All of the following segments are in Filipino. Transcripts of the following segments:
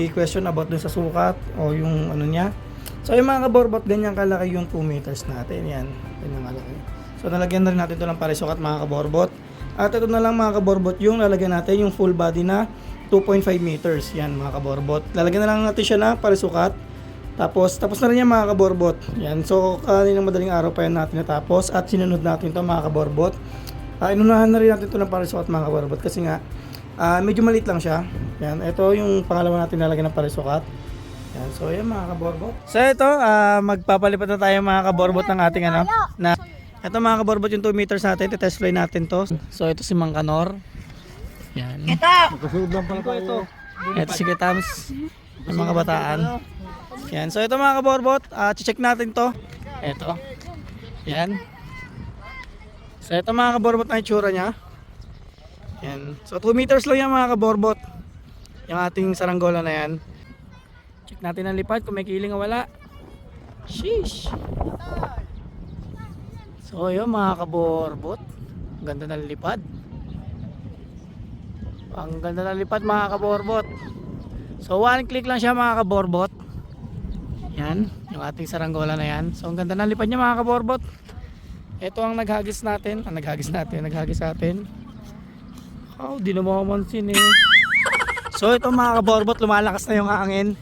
may question about dun sa sukat o yung ano niya. So yung mga kaborbot, ganyan kalaki yung 2 meters natin. Yan, ganyan kalaki. So nalagyan na rin natin ito ng parisukat mga kaborbot. At ito na lang mga kaborbot yung lalagyan natin yung full body na 2.5 meters. Yan mga kaborbot. Lalagyan na lang natin siya na parisukat. Tapos na rin yan mga kaborbot. Yan. So kaninang madaling araw pa yan natin natapos. At sinunod natin ito mga kaborbot. Inunahan na rin natin ito ng parisukat mga kaborbot. Kasi nga medyo maliit lang siya. Yan. Ito yung pangalawa natin lalagyan ng parisukat. Yan. So yan mga kaborbot. So ito magpapalipat na tayo mga kaborbot ng ating ano. Ito mga kaborbot yung 2 meters natin. Test fly natin to. So ito si Mang Kanor. Yan. Magkasunod lang pala tayo. Ito si Kitams. Yung mga bataan. Yan. So ito mga kaborbot. Check natin to. Ito. Yan. So ito mga kaborbot na itsura niya. Yan. So 2 meters lang yan mga kaborbot. Yung ating saranggola na yan. Check natin ang lipad kung may kiling o wala. Sheesh. So yun mga kaborbot. Ganda ng lipad. Ang ganda ng lipad mga kaborbot. So one click lang siya mga kaborbot. Yan. Yung ating saranggola na yan. So ang ganda ng lipad niya mga kaborbot. Ito ang naghagis natin. Naghagis natin. Oh, di na makamansin eh. So ito mga kaborbot, lumalakas na yung hangin.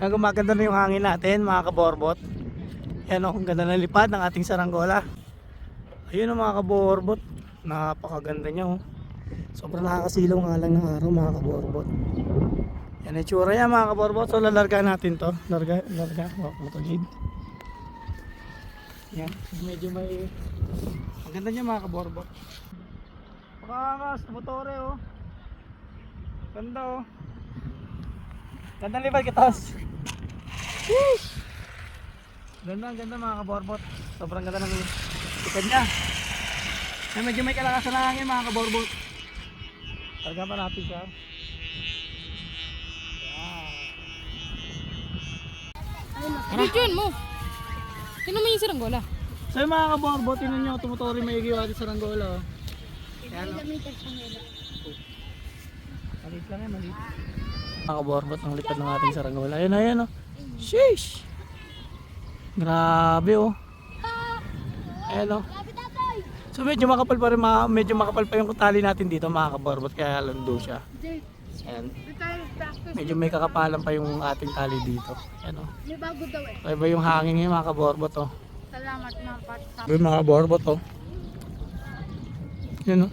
Gumaganda na yung hangin natin mga kaborbot. Yan o, ang ganda ng lipad ng ating saranggola. Ayun o mga kaborbot, napakaganda niya o. Sobrang nakakasilaw nga lang ng araw mga kaborbot. Yan ang itsura niya mga kaborbot. So lalarga natin to. Larga. Wow, matulid. Yan, medyo may ang ganda niya mga kaborbot. Pakakas, motore o. Ganda o. Ganda lipad kitas. Ganda mga kaborbot. Sobrang ganda ng lipad niya. Ay, medyo may kalakasan na hangin mga kaborbot. Targa pa natin siya. Videoan mo. Sino mo yung saranggola? So yung mga kaborbot, tinan nyo, tumutori may igiwa sa saranggola. Yan o. Maliit lang yan, maliit. Mga kaborbot, ang lipad ng ating saranggola. Ayan o. Sheesh! Grabe o. Ayan o. So medyo makapal pa rin, medyo makapal pa yung tali natin dito mga kaborbot, kaya lando siya. Ayan. Medyo may kakapalan pa yung ating tali dito. Ayan o. May bago daw eh. Iba yung hangin ngayon mga kaborbot o. Salamat mga pat. Iba yung mga kaborbot o. Ayan o.